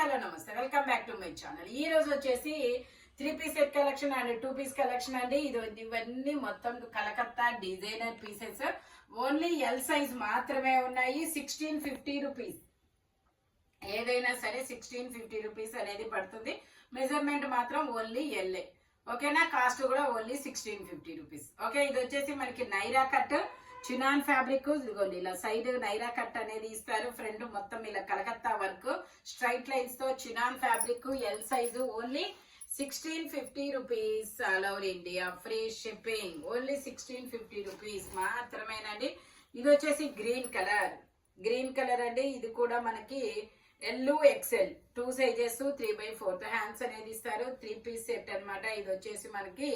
Hello నమస్తే, welcome back to my channel. ఈ రోజు వచ్చేసి 3 piece set collection and 2 piece collection అండి. ఇవన్నీ మొత్తం Calcutta designer pieces. Only L size మాత్రమే ఉన్నాయి. 1650 రూపీస్. ఏదైనా సరే 1650 రూపీస్ అనేది పడుతుంది. మెజర్మెంట్ మాత్రం ఓన్లీ ఎల్ఏ. ఓకేనా? కాస్ట్ కూడా ఓన్లీ 1650 రూపీస్. ఓకే, ఇది వచ్చేసి మనకి నైరా కట్ చినాన్ ఫ్యాబ్రిక్. ఇదిగోండి ఇలా సైడ్ నైరా కట్ అనేది ఇస్తారు. ఫ్రంట్ మొత్తం ఇలా కలకత్తా వర్క్ స్ట్రైట్ లైన్స్ తో chinon fabric. L size only 1650 rupees. All over India free shipping. Only 1650 rupees మాత్రమేనండి. ఇది వచ్చేసి గ్రీన్ కలర్ అండి. ఇది కూడా మనకి ఎల్ ఎక్సెల్ 2 సైజెస్ 3/4 హ్యాండ్స్ అనేది ఇస్తారు. 3 పీస్ సెట్ అనమాట. ఇది వచ్చేసి మనకి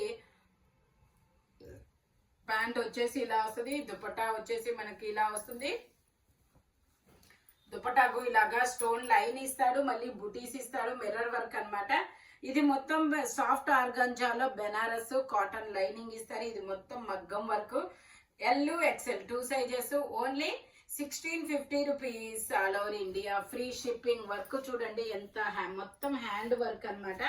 ప్యాంట్ వచ్చేసి ఇలా వస్తుంది. దుపట్టా వచ్చేసి మనకి ఇలా వస్తుంది. దుపట్టాకు ఇలాగా స్టోన్ లైన్ ఇస్తాడు, మళ్ళీ బుటీస్ ఇస్తాడు, మిర్రర్ వర్క్ అన్నమాట. ఇది మొత్తం సాఫ్ట్ ఆర్గంజాలో బెనారస్ కాటన్ లైనింగ్ ఇస్తారు. ఇది మొత్తం మగ్గం work. L XL 2 sizes only 1650 rupees. All over India free shipping. Work చూడండి ఎంత మొత్తం హ్యాండ్ వర్క్ అన్నమాట.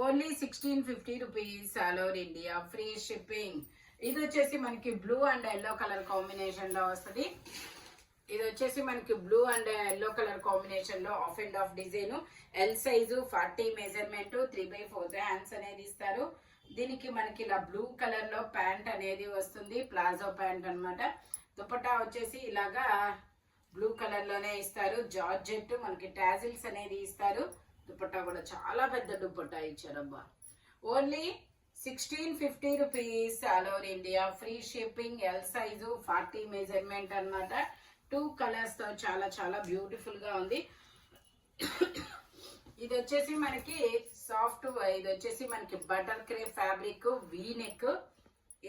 Only 1650 rupees. All over India free shipping. ఇది వచ్చేసి మనకి blue and yellow colour combination లో వస్తుంది. ఇది వచ్చేసి మనకి blue and yellow colour combination లో half and half design. L size 40 measurement 3/4 hands అనేది ఇస్తారు. దీనికి మనకి ఇలా బ్లూ కలర్ లో ప్యాంట్ అనేది వస్తుంది. ప్లాజో ప్యాంట్ అన్నమాట. దుపట్టా వచ్చేసి ఇలాగా బ్లూ కలర్ లోనే ఇస్తారు. జార్జెట్ మనకి టాజిల్స్ అనేది ఇస్తారు. దుపట్టా కూడా చాలా పెద్ద దుపట్టా ఇచ్చారబ్బా. Only 1650 rupees. All over India free shipping. L size 40 measurement అన్నమాట. 2 కలర్స్ తో చాలా చాలా బ్యూటిఫుల్ గా ఉంది. ఇది వచ్చేసి మనకి సాఫ్ట్, ఇది వచ్చేసి మనకి బటర్ క్రేప్ ఫ్యాబ్రిక్. వీనెక్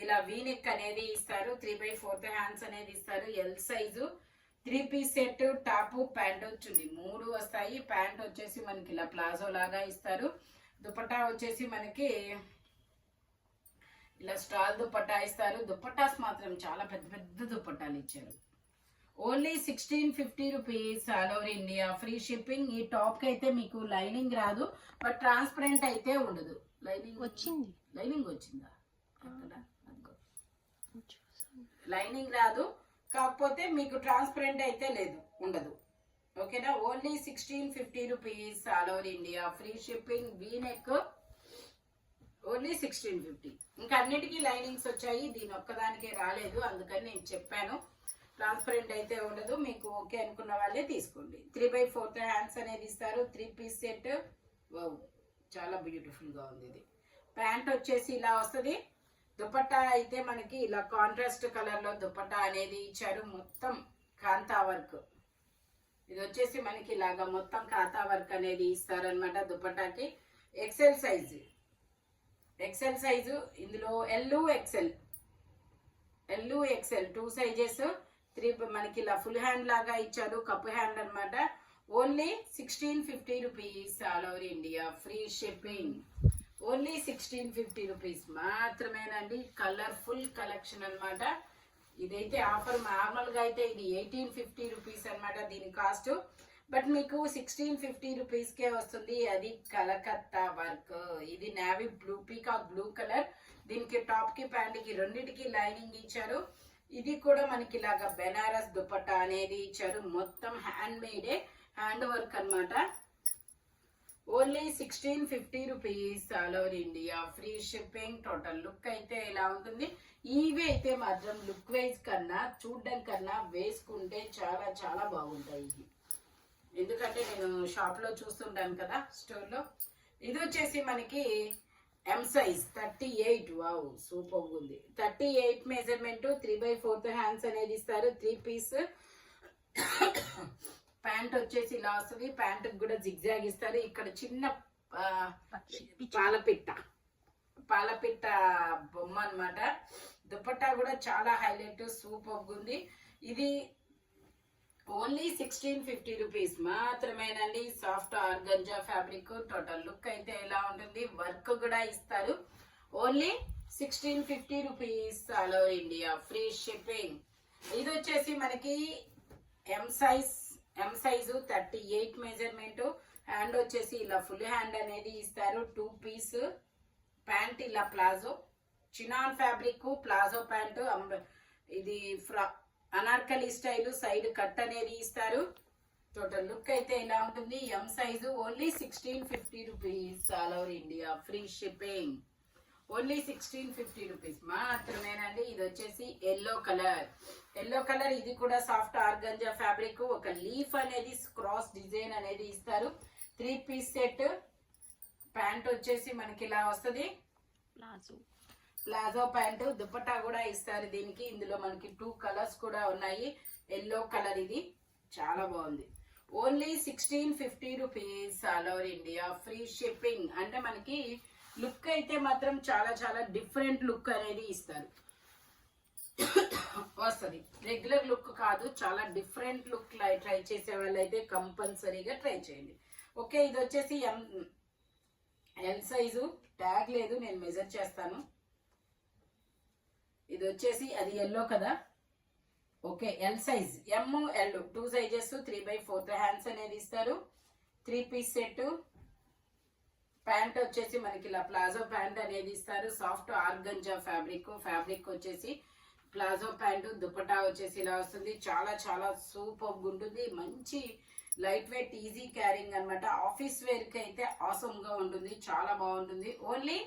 ఇలా వీనెక్ అనేది ఇస్తారు. 3/4 హ్యాండ్స్ అనేది ఇస్తారు. L size 3 piece set. Top pant వచ్చింది 3 వస్తాయి. ప్యాంట్ వచ్చేసి మనకి ఇలా ప్లాజో లాగా ఇస్తారు. దుపట్టా వచ్చేసి మనకి ఇలా స్టాల్ దుపట్టా ఇస్తారు. దుపట్టాస్ మాత్రం చాలా పెద్ద పెద్ద దుపట్టాలు ఇచ్చారు. Only 1650 rupees. All over India free shipping. ఈ టాప్ కి అయితే మీకు లైనింగ్ రాదు, బట్ ట్రాన్స్పరెంట్ అయితే ఉండదు. లైనింగ్ వచ్చిందా? లైనింగ్ రాదు, కాకపోతే మీకు ట్రాన్స్పరెంట్ అయితే ఉండదు. ఓకేనా? Only 1650 rupees. All over India free shipping. V-neck only 1650. ఇంకా అన్నిటికీ లైనింగ్స్ వచ్చాయి, దీని ఒక్కదానికే రాలేదు, అందుకని నేను చెప్పాను. ట్రాన్స్పరెంట్ అయితే ఉండదు. మీకు ఓకే అనుకున్న వాళ్ళే తీసుకోండి. 3/4 హ్యాండ్స్ అనేది ఇస్తారు. 3 పీస్ సెట్. చాలా బ్యూటిఫుల్ గా ఉంది. ఇది ప్యాంట్ వచ్చేసి ఇలా వస్తుంది. దుపట్టా అయితే మనకి ఇలా కాంట్రాస్ట్ కలర్ లో దుపట్టా అనేది ఇచ్చారు. మొత్తం కాంతా వర్క్. ఇది వచ్చేసి మనకి ఇలాగా మొత్తం కాంతా వర్క్ అనేది ఇస్తారనమాట దుపట్టాకి. ఎక్సెల్ సైజు ఇందులో ఎల్ ఎక్సెల్ 2 సైజెస్. 3 మనకి ఇలా ఫుల్ హ్యాండ్ లాగా ఇచ్చారు. కప్ హ్యాండ్ అన్నమాట. Only 1650 rupees. All over India free shipping. Only 1650 rupees మాత్రమేనండి. కలర్ఫుల్ కలెక్షన్ అన్నమాట. ఇదైతే ఆఫర్. నార్మల్ గా అయితే ఇది 1850 రూపీస్ అనమాట దీని కాస్ట్. బట్ మీకు 1650 రూపీస్ కే వస్తుంది. అది కలకత్తా వర్క్. ఇది navy blue, peacock blue colour. దీనికి టాప్ కి ప్యాంట్ కి రెండింటికి లైనింగ్ ఇచ్చారు. ఇది కూడా మనకి ఇలాగా బెనారస్ దుపట్టా అనేది ఇచ్చారు. మొత్తం హ్యాండ్ మేడే, హ్యాండ్ వర్క్ అన్నమాట. Only 1650 rupees. All over India free shipping. Total look అయితే ఇలా ఉంటుంది. ఇవి అయితే మాత్రం లుక్ వైజ్ కన్నా చూడడం కన్నా వేసుకుంటే చాలా చాలా బాగుంటాయి ఇవి. ఎందుకంటే నేను షాప్ లో చూస్తుంటాను కదా, స్టోర్ లో. ఇది వచ్చేసి మనకి ఎం సైజ్ 38. వావ్, సూపర్ ఉంది. 38 మెజర్మెంట్ 3/4 హ్యాండ్స్ అనేది ఇస్తారు. 3 పీస్. ప్యాంట్ వచ్చేసి ఇలా వస్తుంది. ప్యాంట్ కూడా జిగ్జాగ్ ఇస్తారు. ఇక్కడ చిన్న పాలపిట్ట బొమ్మ అన్నమాట. దుపట్టా కూడా చాలా హైలైట్, సూపర్ ఉంది. ఇది ఓన్లీ 1650 రూపీస్ మాత్రమేనండి. Soft organza fabric. Total look అయితే ఎలా ఉంటుంది. వర్క్ కూడా ఇస్తారు. Only 1650 rupees. All over India free shipping. ఇది వచ్చేసి మనకి ఎం సైజు 38 మెజర్మెంట్. హ్యాండ్ వచ్చేసి ఇలా ఫుల్ హ్యాండ్ అనేది ఇస్తారు. 2 పీస్ ప్యాంట్ ఇలా palazzo chinon fabric palazzo pant ఇది అనార్కలి స్టైల్ సైడ్ కట్ అనేది ఇస్తారు. టోటల్ లుక్ అయితే ఇలా ఉంటుంది. M size only 1650 rupees all over India free shipping. Only 1650 rupees మాత్రమేనండి. ఇది వచ్చేసి ఎల్లో కలర్ ఇది కూడా సాఫ్ట్ ఆర్గంజా ఫ్యాబ్రిక్. ఒక లీఫ్ అనేది క్రాస్ డిజైన్ అనేది ఇస్తారు. 3 పీస్ సెట్. ప్యాంట్ వచ్చేసి మనకి ఇలా వస్తుంది ప్లాజో ప్యాంట్. దుపట్టా కూడా ఇస్తారు దీనికి. ఇందులో మనకి 2 కలర్స్ కూడా ఉన్నాయి. ఎల్లో కలర్ ఇది చాలా బాగుంది. Only 1650 rupees all over India free shipping. అంటే మనకి లుక్ అయితే మాత్రం చాలా చాలా డిఫరెంట్ లుక్ అనేది ఇస్తారు వస్తుంది. రెగ్యులర్ లుక్ కాదు, చాలా డిఫరెంట్ లుక్ ట్రై చేసే వాళ్ళైతే కంపల్సరీగా ట్రై చేయండి. ఓకే, ఇది వచ్చేసి ఎల్ సైజు. ట్యాగ్ లేదు, నేను మెజర్ చేస్తాను. ఇది వచ్చేసి అది ఎల్లో కదా. Okay, L size M L 2 sizes 3/4 hands అనేది ఇస్తారు. 3 పీస్ సెట్. ప్యాంట్ వచ్చేసి మనకి ఇలా ప్లాజో ప్యాంట్ అనేది ఇస్తారు. సాఫ్ట్ ఆర్గంజా ఫ్యాబ్రిక్ వచ్చేసి ప్లాజో ప్యాంట్. దుపట్టా వచ్చేసి ఇలా వస్తుంది. చాలా చాలా సూపర్ ఉంటుంది. మంచి లైట్ వెయిట్ ఈజీ క్యారింగ్ అనమాట. ఆఫీస్ వేర్ కి అయితే ఆసమ్ గా ఉంటుంది, చాలా బాగుంటుంది. Only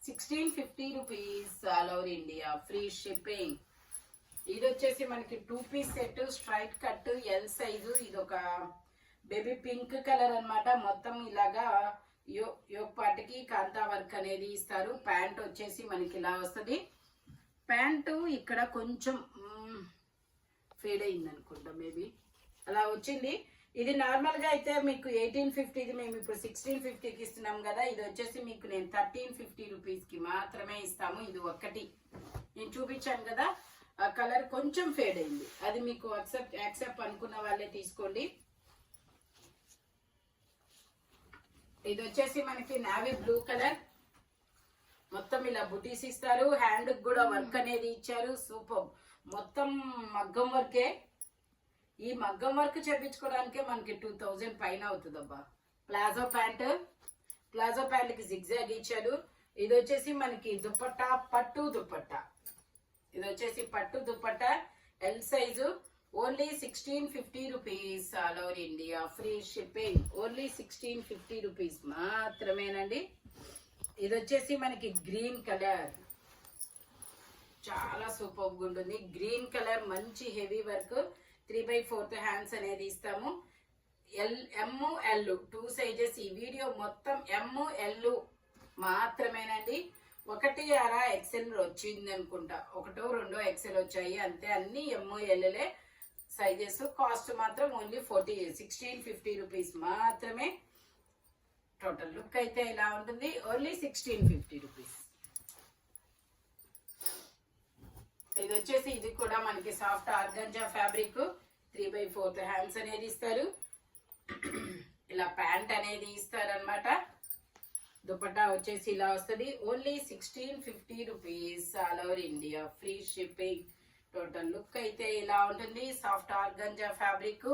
1650 rupees all over India free shipping. ఇది వచ్చేసి మనకి 2 piece set straight cut L size. ఇది ఒక బేబీ పింక్ కలర్ అన్నమాట. మొత్తం ఇలాగా యోక్ పార్ట్కి కాంతా వర్క్ అనేది ఇస్తారు. ప్యాంట్ వచ్చేసి మనకి ఇలా వస్తుంది. ప్యాంటు ఇక్కడ కొంచెం ఫేడ్ అయింది అనుకుంటా, మేబీ అలా వచ్చింది. ఇది నార్మల్ గా అయితే మీకు 1850, మేము ఇప్పుడు 1650కి ఇస్తున్నాం కదా. ఇది వచ్చేసి మీకు నేను 1350 రూపీస్ కి మాత్రమే ఇస్తాము. ఇది ఒక్కటి నేను చూపించాను కదా, ఆ కలర్ కొంచెం ఫేడ్ అయింది. అది మీకు యాక్సెప్ట్ అనుకున్న వాళ్ళే తీసుకోండి. ఇది వచ్చేసి మనకి నావీ బ్లూ కలర్. మొత్తం ఇలా బుటీస్ ఇస్తారు. హ్యాండ్ కూడా వర్క్ అనేది ఇచ్చారు. సూపర్. మొత్తం మగ్గం వర్కే. ఈ మగ్గం వర్క్ చేపించుకోవడానికే మనకి 2000 పైన అవుతుందబ్బా. ప్లాజో ప్యాంట్ కి జిగ్జాగ్ ఇచ్చారు. ఇది వచ్చేసి మనకి దుపట్టా పట్టు దుపట్టా. ఇది వచ్చేసి పట్టు dupatta L size. Only 1650 rupees all over India free shipping. Only 1650 rupees మాత్రమేనండి. ఇది వచ్చేసి మనకి గ్రీన్ కలర్, చాలా సూపర్ గా ఉంటుంది. గ్రీన్ కలర్ మంచి హెవీ వర్క్. 3/4 హ్యాండ్స్ అనేది ఇస్తాము. M L 2 sizes. ఈ వీడియో మొత్తం ఎమ్ ఎల్ మాత్రమేనండి. 1/6 ఎక్సెల్ వచ్చింది అనుకుంటా. 1 2 ఎక్సెల్ వచ్చాయి అంతే. అన్ని ఎమ్ ఎల్ఏ సైజెస్. కాస్ట్ మాత్రం ఓన్లీ 1650 రూపీస్ మాత్రమే. టోటల్ లుక్ అయితే ఇలా ఉంటుంది. Only 1650 rupees. ఇది వచ్చేసి ఇది కూడా మనకి సాఫ్ట్ ఆర్గంజా ఫ్యాబ్రిక్. 3/4 హ్యాండ్స్ అనేది ఇస్తారు. ఇలా ప్యాంట్ అనేది ఇస్తారు అనమాట. దుపట్టా వచ్చేసి ఇలా వస్తుంది. Only 1650 rupees all over India free shipping. Total look అయితే ఇలా ఉంటుంది. Soft organza fabric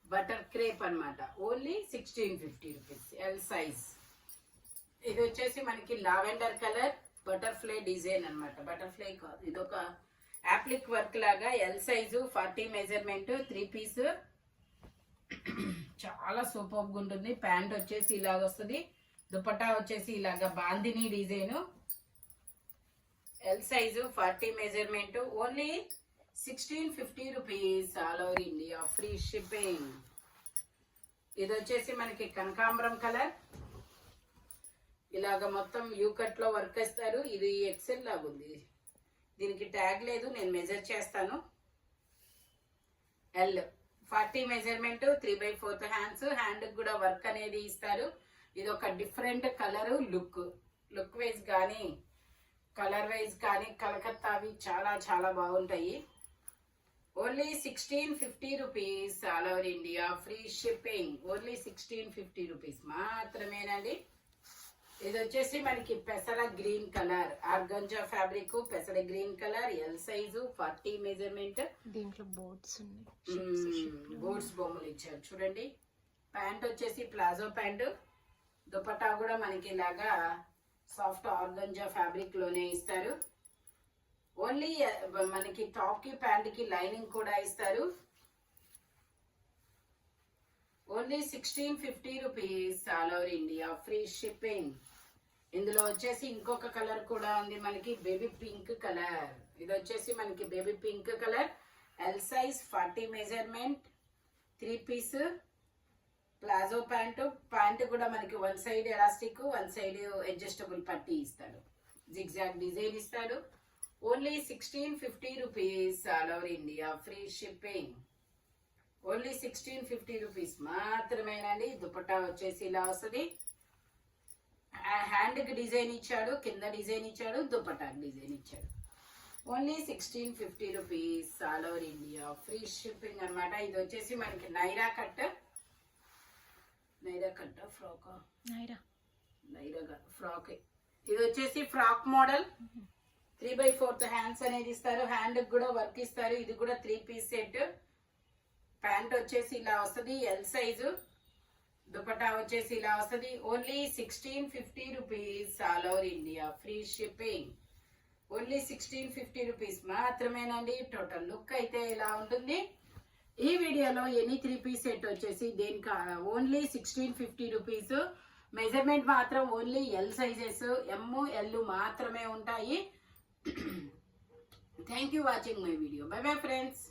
butter crepe అనమాట. Only 1650 rupees L size. ఇది వచ్చేసి మనకి లావెండర్ కలర్ బటర్ఫ్లై డిజైన్ అనమాట. బటర్ఫ్లై కాదు, ఇది ఒక యాప్లిక్ వర్క్ లాగా. L size 40 measurement 3 piece. చాలా సూపర్ గా ఉంటుంది. ప్యాంట్ వచ్చేసి ఇలాగ వస్తుంది. దుపట్టా వచ్చేసి ఇలాగా bandhani design. L size 40 measurement. Only 1650 rupees all over India free shipping. ఇది వచ్చేసి మనకి కనకాంబరం కలర్. ఇలాగ మొత్తం యూ కట్ లో వర్క్ ఇస్తారు. ఇది ఎక్సెల్ లాగా ఉంది. దీనికి ట్యాగ్ లేదు, నేను మెజర్ చేస్తాను. L 40 measurement 3/4 hands. హ్యాండ్ కూడా వర్క్ అనేది ఇస్తారు. ఇది ఒక డిఫరెంట్ కలర్. లుక్ వైజ్ కానీ కలర్ వైజ్ కానీ కలకత్తావి చాలా చాలా బాగుంటాయి. Only 1650 rupees all over India free shipping. Only 1650 rupees మాత్రమేనండి. ఇది వచ్చేసి మనకి పెసర గ్రీన్ కలర్ ఆర్గంజా ఫ్యాబ్రిక్. పెసర green colour L size 40 measurement. దీంట్లో బోర్డ్స్ బోర్డ్స్ బొమ్మలు ఇచ్చారు చూడండి. ప్యాంట్ వచ్చేసి ప్లాజో ప్యాంటు, దుపట్టా కూడా మనకి ఇలాగా సాఫ్ట్ ఆర్గంజా ఫ్యాబ్రిక్ లోనే ఇస్తారు. ఓన్లీ మనకి టాప్ కి ప్యాంట్ కి లైనింగ్ కూడా ఇస్తారు. Only 1650 rupees all over India, free shipping. ఇందులో వచ్చేసి ఇంకొక కలర్ కూడా ఉంది మనకి, బేబీ పింక్ కలర్. ఇది వచ్చేసి మనకి baby pink colour, L size 40 measurement, 3 piece palazzo pant. Pant కూడా మనకి one side elastic, one side adjustable పట్టీ ఇస్తాడు, జిగ్జాగ్ డిజైన్ ఇస్తాడు. Only 1650 rupees all over India, free shipping. Only 1650 rupees మాత్రమేనండి. దుపట్టా వచ్చేసి ఇలా వస్తుంది. హ్యాండ్ కి డిజైన్ ఇచ్చాడు, కింద డిజైన్ ఇచ్చాడు, దుపట్టాకి డిజైన్ ఇచ్చాడు. Only 1650 rupees all over India, free shipping అన్నమాట. ఇది వచ్చేసి మనకి Naira cut frock, Naira frock. ఇది వచ్చేసి ఫ్రాక్ మోడల్, 3/4 హ్యాండ్స్ అనేది ఇస్తారు. హ్యాండ్ కూడా వర్క్ ఇస్తారు. ఇది కూడా 3 పీస్ సెట్. ప్యాంట్ వచ్చేసి ఇలా వస్తుంది, ఎల్ సైజు. దుపట్టా వచ్చేసి ఇలా వస్తుంది. Only 1650 rupees all over India, free shipping. Only 1650 rupees మాత్రమేనండి. టోటల్ లుక్ అయితే ఇలా ఉంటుంది. ఈ వీడియోలో ఎనీ 3 పీస్ సెట్ వచ్చేసి దేనికి ఓన్లీ 1650 రూపీస్. మెజర్మెంట్ మాత్రం only L sizes, M L మాత్రమే ఉంటాయి. Thank you watching my video. By bye friends.